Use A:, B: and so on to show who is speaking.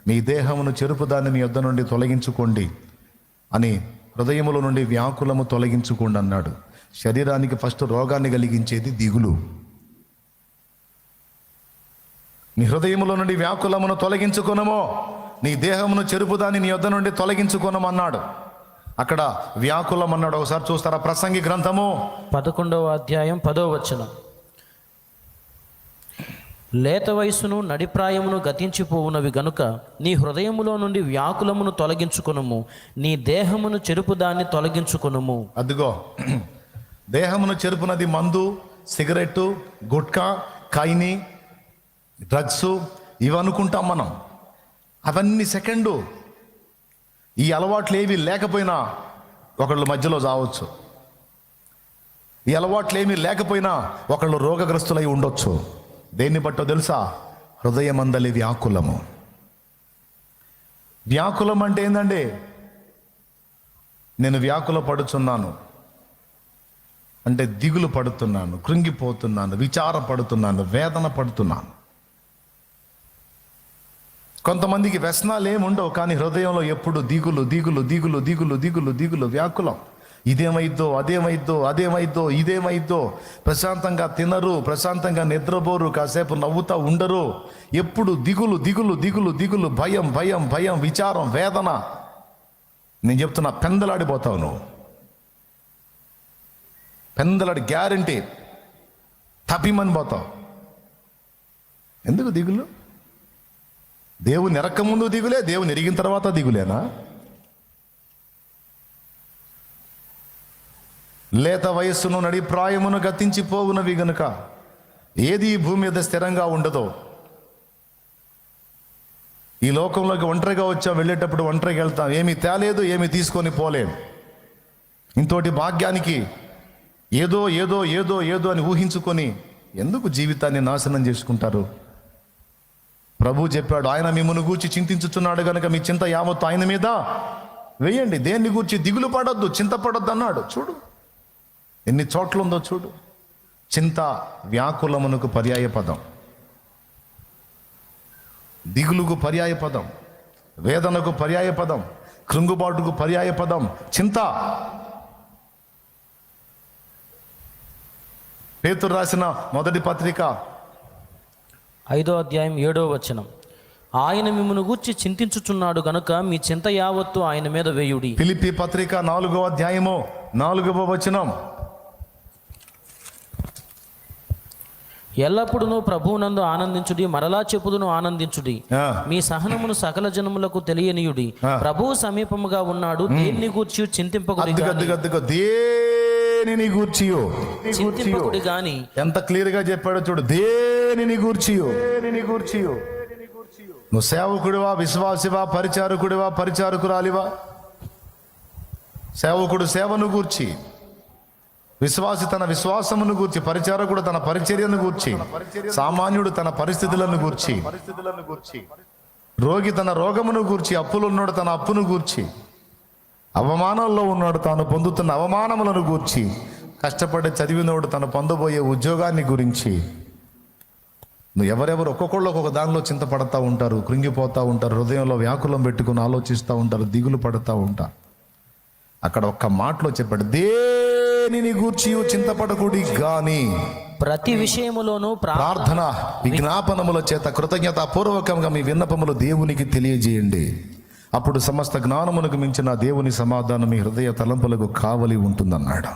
A: మీ దేహమును చెరుపుదాన్ని మీ యొద్ద నుండి తొలగించుకోండి అని, హృదయములో నుండి వ్యాకులము తొలగించుకోండి అన్నాడు. శరీరానికి ఫస్ట్ రోగాన్ని కలిగించేది దిగులు. నీ హృదయములో నుండి వ్యాకులమును తొలగించుకొనమో, నీ దేహమును చెరుపుదాన్ని నీ యొద్ద నుండి తొలగించుకొనమన్నాడు. అక్కడ వ్యాకులం అన్నాడు. ఒకసారి చూస్తారా? ప్రసంగి గ్రంథము
B: 11వ అధ్యాయం 10వ వచనం. లేత వయసును నడిప్రాయమును గతించిపోవునవి గనుక నీ హృదయములో నుండి వ్యాకులమును తొలగించుకొనుము, నీ దేహమును చెరుపుదాన్ని తొలగించుకొనుము.
A: అదిగో, దేహమును చెరుపునది మందు, సిగరెట్టు, గుట్కా, కైని, డ్రగ్స్, ఇవి అనుకుంటాం మనం. అవన్నీ సెకండు. ఈ అలవాట్లు ఏవి లేకపోయినా ఒకళ్ళు మధ్యలో చావచ్చు. ఈ అలవాట్లు ఏమీ లేకపోయినా ఒకళ్ళు రోగగ్రస్తులై ఉండొచ్చు. దేన్ని బట్టో తెలుసా? హృదయమందలి వ్యాకులము. వ్యాకులం అంటే ఏందండి? నేను వ్యాకుల పడుచున్నాను అంటే దిగులు పడుతున్నాను, కృంగిపోతున్నాను, విచారపడుతున్నాను, వేదన పడుతున్నాను. కొంతమందికి వ్యసనాలు ఏముండవు, కానీ హృదయంలో ఎప్పుడు దిగులు దిగులు దిగులు దిగులు దిగులు దిగులు వ్యాకులం. ఇదేమైద్దో, అదేమైద్దో, అదేమైద్దో, ఇదేమైద్దో. ప్రశాంతంగా తినరు, ప్రశాంతంగా నిద్రపోరు, కాసేపు నవ్వుతా ఉండరు. ఎప్పుడు దిగులు దిగులు దిగులు దిగులు, భయం భయం భయం, విచారం, వేదన. నేను చెప్తున్నా, పెందలాడిపోతావు నువ్వు. పెందలాడి గ్యారంటీ తప్పిమని పోతావు. ఎందుకు దిగులు? దేవుని ఎరక్క ముందు దిగులే, దేవుని ఎరిగిన తర్వాత దిగులేనా? లేత వయస్సును నడిప్రాయమును గతించిపోవునవి గనుక ఏది ఈ భూమి మీద స్థిరంగా ఉండదో. ఈ లోకంలోకి ఒంటరిగా వచ్చాం, వెళ్ళేటప్పుడు ఒంటరిగా వెళ్తాం. ఏమీ తేలేదు, ఏమీ తీసుకొని పోలేం. ఇంతోటి భాగ్యానికి ఏదో ఏదో ఏదో ఏదో అని ఊహించుకొని ఎందుకు జీవితాన్ని నాశనం చేసుకుంటారు? ప్రభు చెప్పాడు, ఆయన మిమ్మల్ని గూర్చి చింతించుచున్నాడు గనుక మీ చింత యావత్తు ఆయన మీద వేయండి. దేన్ని గూర్చి దిగులు పడొద్దు, చింతపడొద్దు అన్నాడు. చూడు ఎన్ని చోట్ల ఉందో చూడు. చింత వ్యాకులమునకు పర్యాయ పదం, దిగులుకు పర్యాయ పదం, వేదనకు పర్యాయ పదం, కృంగుబాటుకు పర్యాయ పదం చింత. పేతురు రాసిన మొదటి పత్రిక
B: 5వ అధ్యాయం 7వ వచనం. ఆయన మిమ్మల్ని గూర్చి చింతించుచున్నాడు గనుక మీ చింత యావత్తు ఆయన మీద వేయుడి.
A: ఫిలిప్పీ పత్రిక 4వ అధ్యాయము 4వ వచనం.
B: ఎల్లప్పుడూ ప్రభువునందు ఆనందించుడి, మరలా చెప్పుదును ఆనందించుడి. మీ సహనమును సకల జనములకు తెలియనీయుడి. ప్రభువు సమీపముగా ఉన్నాడు, దేన్ని గూర్చి చింతింపకుడి చింతింపకుడి గాని. ఎంత
A: క్లియర్ గా చెప్పాడో చూడు. దేనిని గూర్చియో. నువ్వు సేవకుడివా, విశ్వాసివా, పరిచారకుడివా, పరిచారకురాలివా? సేవకుడు సేవను గూర్చి, విశ్వాసి తన విశ్వాసమును గూర్చి, పరిచారకుడు తన పరిచర్యను గూర్చి, సామాన్యుడు తన పరిస్థితులను గూర్చి, రోగి తన రోగమును గూర్చి, అప్పులున్నాడు తన అప్పును గూర్చి, అవమానంలో ఉన్నాడు తాను పొందుతున్న అవమానములను గూర్చి, కష్టపడి చదివినోడు తను పొందబోయే ఉద్యోగాన్ని గురించి. నువ్వు ఎవరెవరు ఒక్కొక్కళ్ళు ఒక్కొక్క దానిలో చింతపడతా ఉంటారు, కృంగిపోతూ ఉంటారు, హృదయంలో వ్యాకులం పెట్టుకుని ఆలోచిస్తూ ఉంటారు, దిగులు పడుతూ ఉంటారు. అక్కడ ఒక్క మాటలో చెప్పాడు, దేనిని గూర్చి చింతపడకుడి గాని
B: ప్రతి విషయములోనూ
A: ప్రార్థన విజ్ఞాపనముల చేత కృతజ్ఞతాపూర్వకంగా మీ విన్నపములు దేవునికి తెలియజేయండి. అప్పుడు సమస్త జ్ఞానమునకు మించిన దేవుని సమాధానం మీ హృదయ తలంపులకు కావలి ఉంటుందన్నాడు.